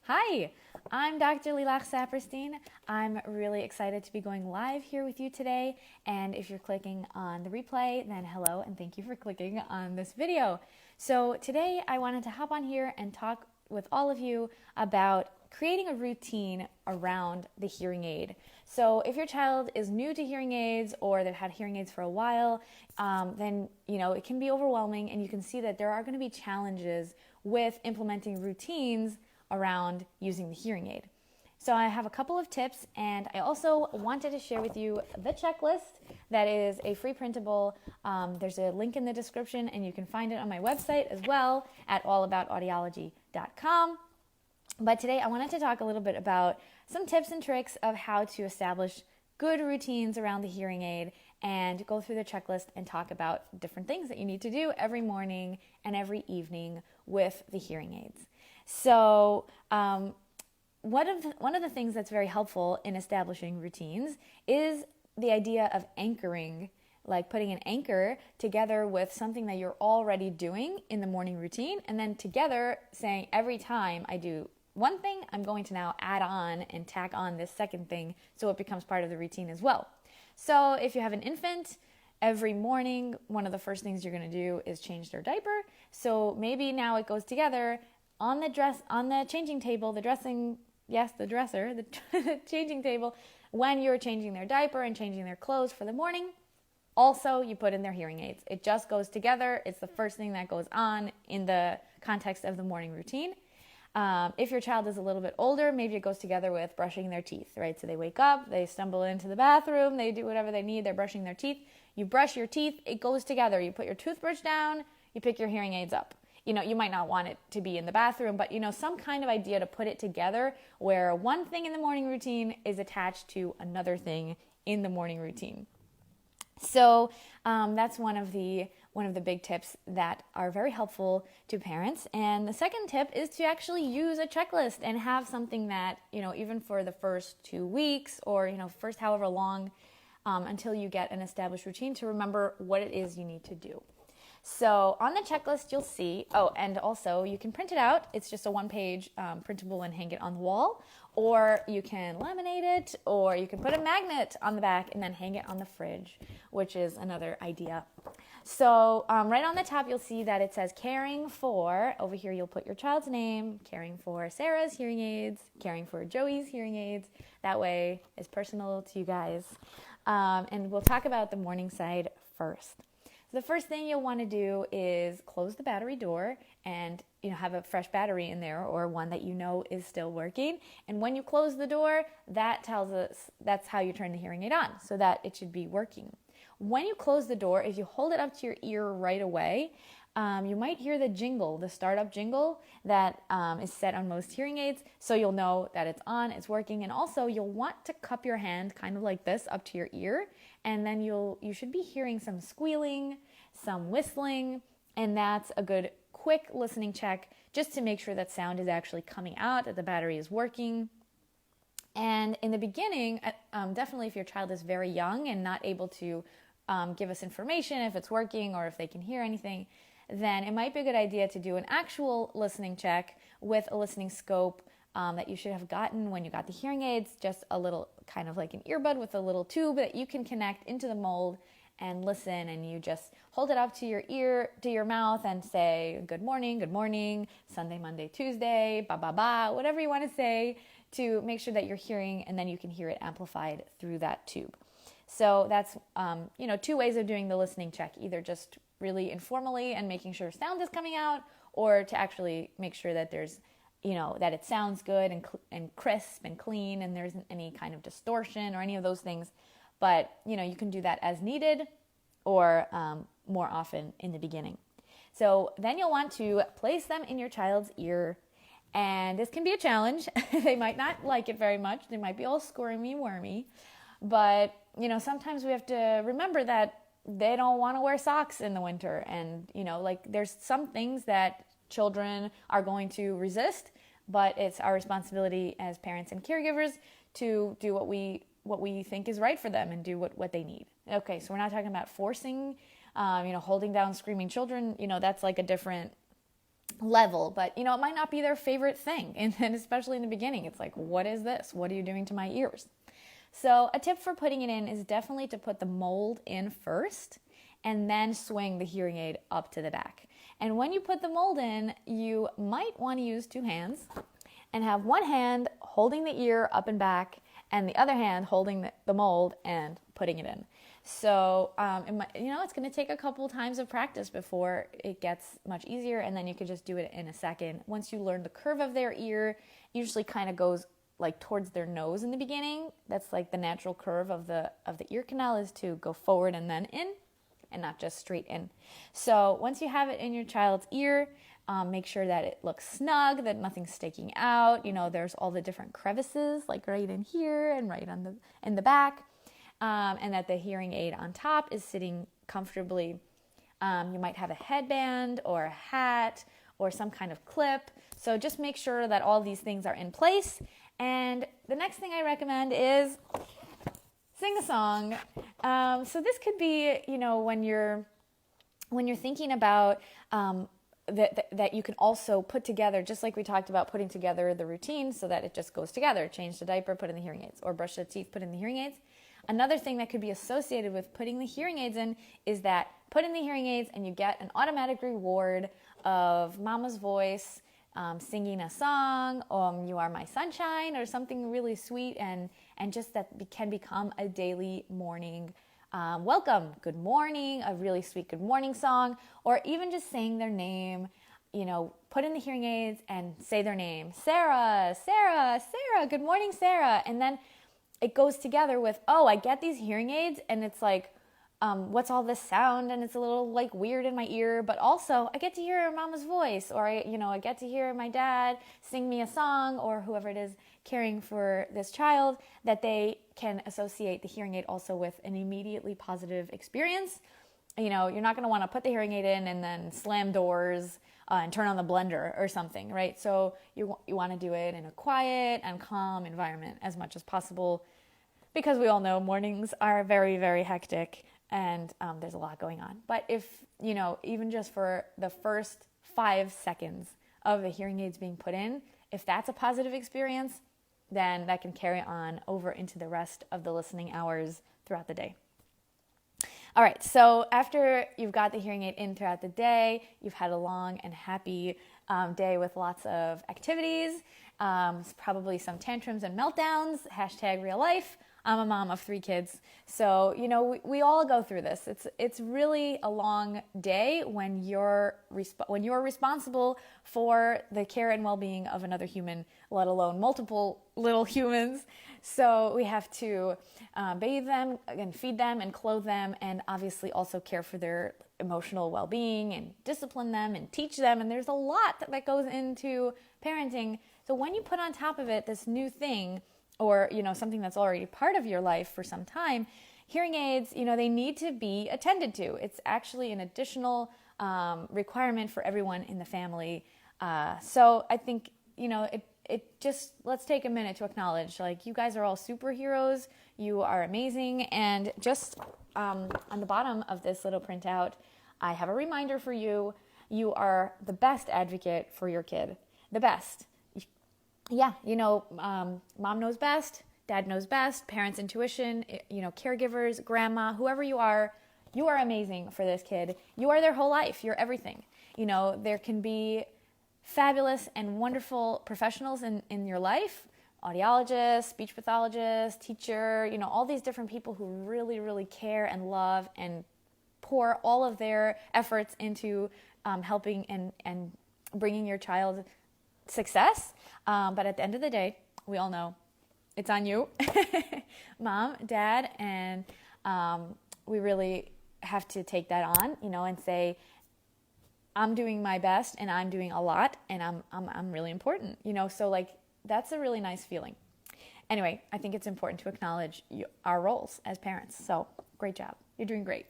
Hi, I'm Dr. Lilach Saperstein. I'm really excited to be going live here with you today. And if you're clicking on the replay, then hello and thank you for clicking on this video. So today I wanted to hop on here and talk with all of you about creating a routine around the hearing aid. So if your child is new to hearing aids or they've had hearing aids for a while, then it can be overwhelming, and you can see that there are going to be challenges with implementing routines around using the hearing aid. So I have a couple of tips, and I also wanted to share with you the checklist that is a free printable. There's a link in the description, and you can find it on my website as well at allaboutaudiology.com. But today I wanted to talk a little bit about some tips and tricks of how to establish good routines around the hearing aid and go through the checklist and talk about different things that you need to do every morning and every evening with the hearing aids. So one of the things that's very helpful in establishing routines is the idea of anchoring, like putting an anchor together with something that you're already doing in the morning routine, and then together saying every time I do one thing, I'm going to now add on and tack on this second thing so it becomes part of the routine as well. So if you have an infant, every morning, one of the first things you're going to do is change their diaper. So maybe now it goes together on the changing table, the changing table, when you're changing their diaper and changing their clothes for the morning. Also, you put in their hearing aids. It just goes together. It's the first thing that goes on in the context of the morning routine. If your child is a little bit older, maybe it goes together with brushing their teeth, right? So they wake up, they stumble into the bathroom, they do whatever they need, they're brushing their teeth. You brush your teeth, it goes together. You put your toothbrush down, you pick your hearing aids up. You might not want it to be in the bathroom, but some kind of idea to put it together where one thing in the morning routine is attached to another thing in the morning routine. So that's one of the big tips that are very helpful to parents. And the second tip is to actually use a checklist and have something that, even for the first 2 weeks or, first however long until you get an established routine, to remember what it is you need to do. So on the checklist, you'll see, and also you can print it out. It's just a one-page printable and hang it on the wall, or you can laminate it, or you can put a magnet on the back and then hang it on the fridge, which is another idea. So right on the top, you'll see that it says caring for. Over here, you'll put your child's name, caring for Sarah's hearing aids, caring for Joey's hearing aids. That way, it's personal to you guys. And we'll talk about the morning side first. The first thing you'll want to do is close the battery door and have a fresh battery in there, or one that is still working. And when you close the door, that tells us that's how you turn the hearing aid on, so that it should be working. When you close the door, if you hold it up to your ear right away, you might hear the jingle, the startup jingle that is set on most hearing aids, so you'll know that it's on, it's working. And also you'll want to cup your hand kind of like this up to your ear, and then you should be hearing some squealing, some whistling, and that's a good quick listening check just to make sure that sound is actually coming out, that the battery is working. And in the beginning, definitely if your child is very young and not able to give us information if it's working or if they can hear anything, then it might be a good idea to do an actual listening check with a listening scope that you should have gotten when you got the hearing aids, just a little kind of like an earbud with a little tube that you can connect into the mold and listen, and you just hold it up to your ear, to your mouth, and say, good morning, Sunday, Monday, Tuesday, ba, ba, ba, whatever you want to say to make sure that you're hearing, and then you can hear it amplified through that tube. So that's, 2 ways of doing the listening check, either just really informally and making sure sound is coming out, or to actually make sure that there's, that it sounds good and crisp and clean, and there isn't any kind of distortion or any of those things. But, you can do that as needed or more often in the beginning. So then you'll want to place them in your child's ear. And this can be a challenge. They might not like it very much. They might be all squirmy, wormy. But, sometimes we have to remember that they don't want to wear socks in the winter. And, there's some things that children are going to resist. But it's our responsibility as parents and caregivers to do what we think is right for them and do what they need. Okay, so we're not talking about forcing, holding down screaming children. That's like a different level, but it might not be their favorite thing. And then especially in the beginning, it's like, what is this? What are you doing to my ears? So a tip for putting it in is definitely to put the mold in first and then swing the hearing aid up to the back. And when you put the mold in, you might want to use 2 hands and have one hand holding the ear up and back and the other hand holding the mold and putting it in. So, it's going to take a couple times of practice before it gets much easier, and then you could just do it in a second. Once you learn the curve of their ear, it usually kind of goes like towards their nose in the beginning. That's like the natural curve of the ear canal, is to go forward and then in, and not just straight in. So once you have it in your child's ear, make sure that it looks snug, that nothing's sticking out. There's all the different crevices, like right in here and right in the back. And that the hearing aid on top is sitting comfortably. You might have a headband or a hat or some kind of clip. So just make sure that all these things are in place. And the next thing I recommend is sing a song. So this could be, when you're thinking about that you can also put together, just like we talked about putting together the routine so that it just goes together. Change the diaper, put in the hearing aids, or brush the teeth, put in the hearing aids. Another thing that could be associated with putting the hearing aids in is that put in the hearing aids and you get an automatic reward of mama's voice singing a song, You Are My Sunshine, or something really sweet, and just that can become a daily morning welcome. Good morning, a really sweet good morning song, or even just saying their name. Put in the hearing aids and say their name. Sarah, Sarah, Sarah, good morning, Sarah. And then it goes together with, I get these hearing aids and it's like, what's all this sound? And it's a little like weird in my ear, but also I get to hear mama's voice, or I get to hear my dad sing me a song, or whoever it is caring for this child, that they can associate the hearing aid also with an immediately positive experience. You're not going to want to put the hearing aid in and then slam doors and turn on the blender or something, right? So you want to do it in a quiet and calm environment as much as possible, because we all know mornings are very, very hectic and there's a lot going on. But if, even just for the first 5 seconds of the hearing aids being put in, if that's a positive experience, then that can carry on over into the rest of the listening hours throughout the day. All right, so after you've got the hearing aid in throughout the day, you've had a long and happy day with lots of activities, probably some tantrums and meltdowns, #real life. I'm a mom of 3 kids, so we all go through this. It's really a long day when you're responsible for the care and well-being of another human, let alone multiple little humans. So we have to bathe them and feed them and clothe them, and obviously also care for their emotional well-being and discipline them and teach them. And there's a lot that goes into parenting. So when you put on top of it this new thing, or something that's already part of your life for some time, hearing aids, they need to be attended to. It's actually an additional requirement for everyone in the family. So I think it just, let's take a minute to acknowledge, like, you guys are all superheroes. You are amazing. And just on the bottom of this little printout, I have a reminder for you. You are the best advocate for your kid, the best. Yeah, mom knows best, dad knows best, parents' intuition, caregivers, grandma, whoever you are amazing for this kid. You are their whole life. You're everything. There can be fabulous and wonderful professionals in your life, audiologist, speech pathologist, teacher, all these different people who really, really care and love and pour all of their efforts into helping and bringing your child success. But at the end of the day, we all know it's on you, mom, dad, and we really have to take that on, and say, I'm doing my best and I'm doing a lot and I'm really important, so like, that's a really nice feeling. Anyway, I think it's important to acknowledge our roles as parents. So great job. You're doing great.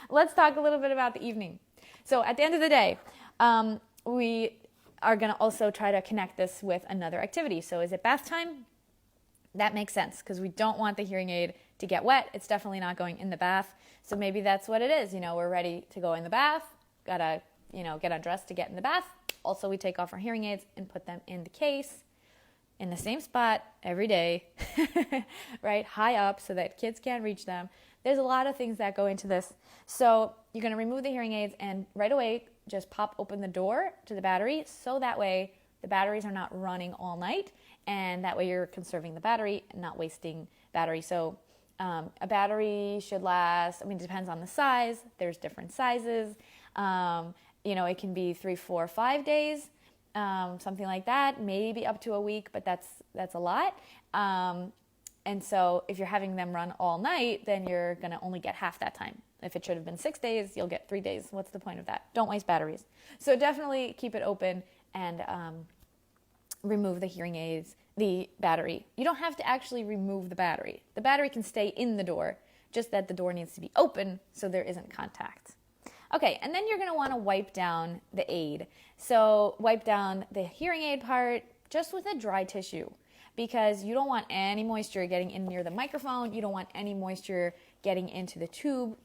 Let's talk a little bit about the evening. So at the end of the day, we are going to also try to connect this with another activity. So is it bath time? That makes sense, because we don't want the hearing aid to get wet. It's definitely not going in the bath. So maybe that's what it is. We're ready to go in the bath. Gotta, get undressed to get in the bath. Also, we take off our hearing aids and put them in the case in the same spot every day, right? High up so that kids can't reach them. There's a lot of things that go into this. So you're going to remove the hearing aids and right away just pop open the door to the battery so that way the batteries are not running all night, and that way you're conserving the battery and not wasting battery. So a battery should last, it depends on the size. There's different sizes. It can be 3, 4, 5 days, something like that, maybe up to a week, but that's a lot. And so if you're having them run all night, then you're going to only get half that time. If it should have been 6 days, you'll get 3 days. What's the point of that? Don't waste batteries. So definitely keep it open and remove the hearing aids, the battery. You don't have to actually remove the battery. The battery can stay in the door, just that the door needs to be open so there isn't contact. Okay, and then you're going to want to wipe down the aid. So wipe down the hearing aid part just with a dry tissue, because you don't want any moisture getting in near the microphone. You don't want any moisture getting into the tube,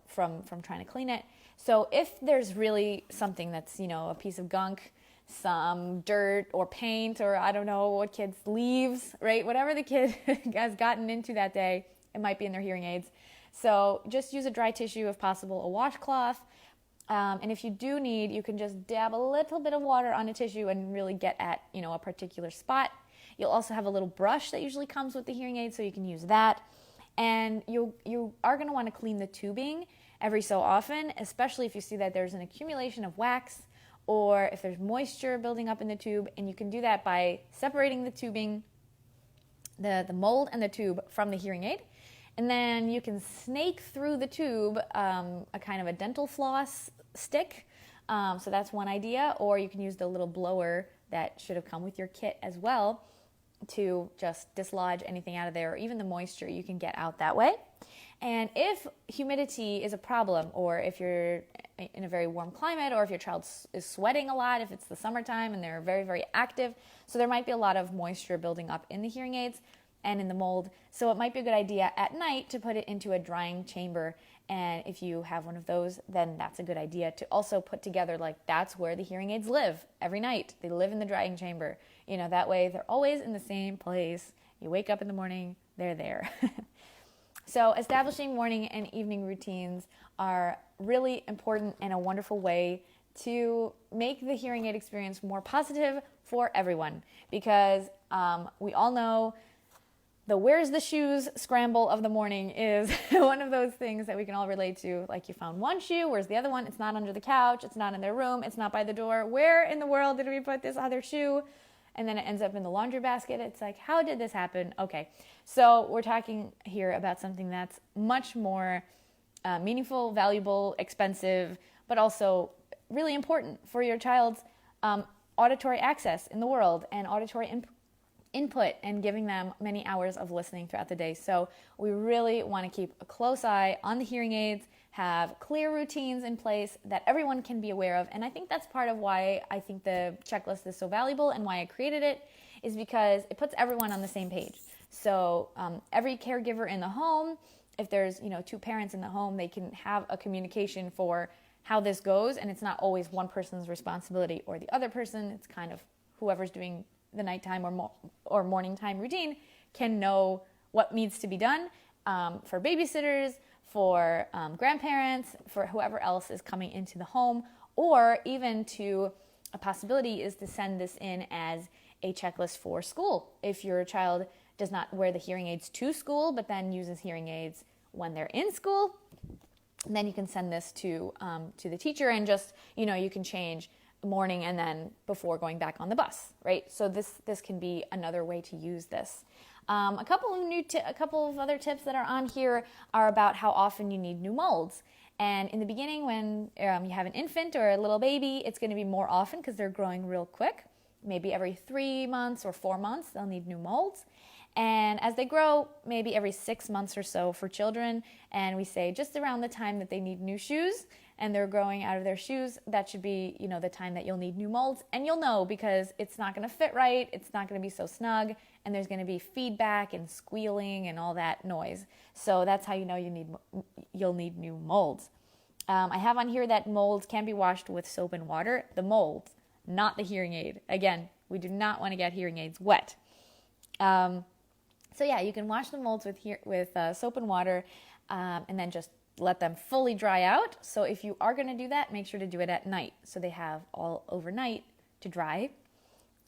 from trying to clean it. So if there's really something that's, a piece of gunk, some dirt or paint, or I don't know what kids, leaves, right? Whatever the kid has gotten into that day, it might be in their hearing aids. So just use a dry tissue, if possible, a washcloth. And if you do need, you can just dab a little bit of water on a tissue and really get at, a particular spot. You'll also have a little brush that usually comes with the hearing aid, so you can use that. And you are going to want to clean the tubing every so often, especially if you see that there's an accumulation of wax or if there's moisture building up in the tube. And you can do that by separating the tubing, the mold and the tube from the hearing aid. And then you can snake through the tube a kind of a dental floss stick. So that's one idea. Or you can use the little blower that should have come with your kit as well to just dislodge anything out of there, or even the moisture you can get out that way. And if humidity is a problem, or if you're in a very warm climate, or if your child is sweating a lot, if it's the summertime and they're very, very active, so there might be a lot of moisture building up in the hearing aids and in the mold. So it might be a good idea at night to put it into a drying chamber. And if you have one of those, then that's a good idea to also put together, that's where the hearing aids live every night. They live in the drying chamber. That way they're always in the same place. You wake up in the morning, they're there. So establishing morning and evening routines are really important and a wonderful way to make the hearing aid experience more positive for everyone, because we all know the where's the shoes scramble of the morning is one of those things that we can all relate to. Like, you found one shoe, where's the other one? It's not under the couch, it's not in their room, it's not by the door. Where in the world did we put this other shoe? And then it ends up in the laundry basket. It's like, how did this happen? Okay, so we're talking here about something that's much more meaningful, valuable, expensive, but also really important for your child's auditory access in the world and auditory input, and giving them many hours of listening throughout the day. So we really want to keep a close eye on the hearing aids, have clear routines in place that everyone can be aware of. And I think that's part of why I think the checklist is so valuable and why I created it, is because it puts everyone on the same page. So every caregiver in the home, if there's 2 parents in the home, they can have a communication for how this goes, and it's not always one person's responsibility or the other person. It's kind of whoever's doing the nighttime or morning time routine can know what needs to be done for babysitters, for grandparents, for whoever else is coming into the home, or even to a possibility is to send this in as a checklist for school. If your child does not wear the hearing aids to school, but then uses hearing aids when they're in school, then you can send this to the teacher, and just, you can change morning and then before going back on the bus, right? So this can be another way to use this. A couple of other tips that are on here are about how often you need new molds. And in the beginning, when you have an infant or a little baby, it's going to be more often because they're growing real quick. Maybe every 3 months or 4 months, they'll need new molds. And as they grow, maybe every 6 months or so for children. And we say just around the time that they need new shoes and they're growing out of their shoes, that should be, the time that you'll need new molds. And you'll know because it's not going to fit right, it's not going to be so snug, and there's going to be feedback and squealing and all that noise. So that's how you know you'll need new molds. I have on here that molds can be washed with soap and water. The molds, not the hearing aid. Again, we do not want to get hearing aids wet. So yeah, you can wash the molds with soap and water, and then just let them fully dry out. So if you are going to do that, make sure to do it at night so they have all overnight to dry.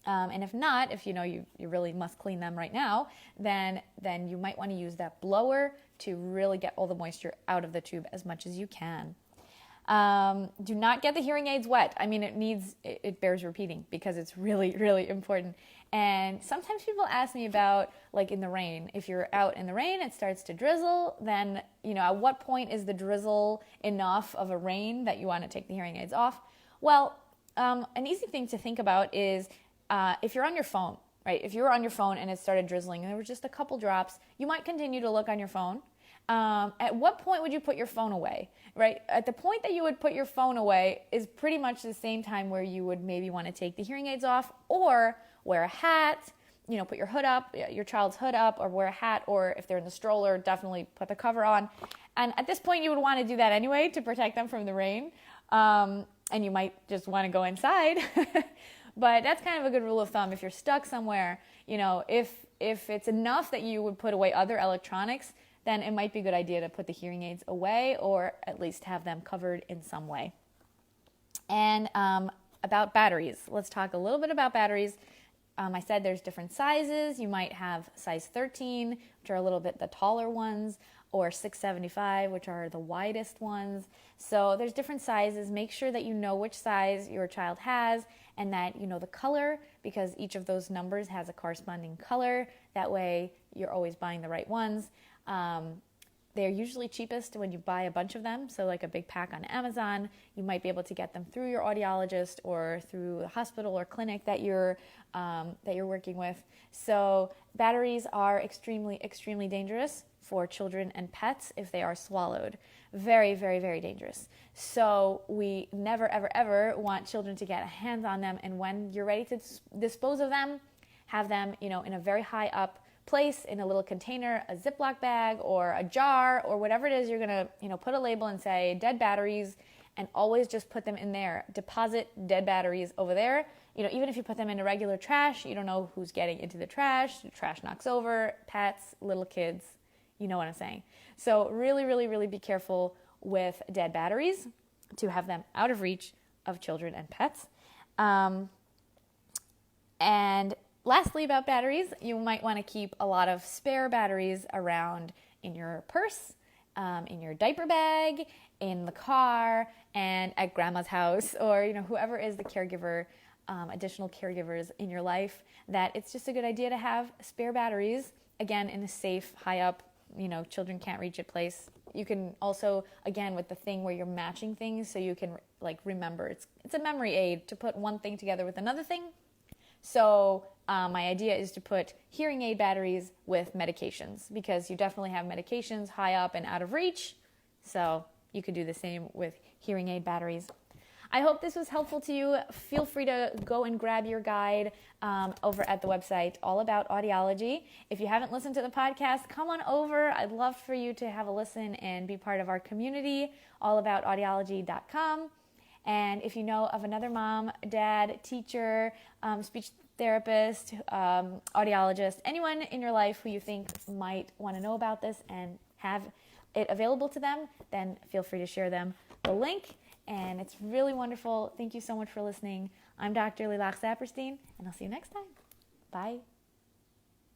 And if not, if you really must clean them right now, then you might want to use that blower to really get all the moisture out of the tube as much as you can. Do not get the hearing aids wet. I mean, it bears repeating because it's really, really important. And sometimes people ask me about, like, in the rain, if you're out in the rain, it starts to drizzle, then, at what point is the drizzle enough of a rain that you want to take the hearing aids off? Well, an easy thing to think about is, if you're on your phone, right? If you were on your phone and it started drizzling and there were just a couple drops, you might continue to look on your phone. At what point would you put your phone away, right? At the point that you would put your phone away is pretty much the same time where you would maybe want to take the hearing aids off or wear a hat, put your hood up, your child's hood up, or wear a hat, or if they're in the stroller, definitely put the cover on. And at this point, you would want to do that anyway to protect them from the rain. And you might just want to go inside. But that's kind of a good rule of thumb. If you're stuck somewhere, if it's enough that you would put away other electronics, then it might be a good idea to put the hearing aids away or at least have them covered in some way. And about batteries. Let's talk a little bit about batteries. I said there's different sizes. You might have size 13, which are a little bit the taller ones, or 675, which are the widest ones. So there's different sizes. Make sure that you know which size your child has and that you know the color, because each of those numbers has a corresponding color. That way you're always buying the right ones. They're usually cheapest when you buy a bunch of them. So like a big pack on Amazon, you might be able to get them through your audiologist or through a hospital or clinic that you're working with. So batteries are extremely, extremely dangerous for children and pets if they are swallowed. Very, very, very dangerous. So we never, ever, ever want children to get hands on them. And when you're ready to dispose of them, have them, in a very high up place in a little container, a Ziploc bag or a jar or whatever it is you're going to, put a label and say dead batteries, and always just put them in there. Deposit dead batteries over there. Even if you put them in a regular trash, you don't know who's getting into the trash knocks over, pets, little kids, you know what I'm saying. So really, really, really be careful with dead batteries to have them out of reach of children and pets. And lastly, about batteries, you might want to keep a lot of spare batteries around in your purse, in your diaper bag, in the car, and at grandma's house, or whoever is the caregiver, additional caregivers in your life, that it's just a good idea to have spare batteries, again, in a safe, high up, children can't reach it place. You can also, again, with the thing where you're matching things, so you can remember. It's a memory aid to put one thing together with another thing. So my idea is to put hearing aid batteries with medications, because you definitely have medications high up and out of reach. So you could do the same with hearing aid batteries. I hope this was helpful to you. Feel free to go and grab your guide over at the website, All About Audiology. If you haven't listened to the podcast, come on over. I'd love for you to have a listen and be part of our community, allaboutaudiology.com. And if you know of another mom, dad, teacher, speech therapist, audiologist, anyone in your life who you think might want to know about this and have it available to them, then feel free to share them the link. And it's really wonderful. Thank you so much for listening. I'm Dr. Lilach Saperstein, and I'll see you next time. Bye.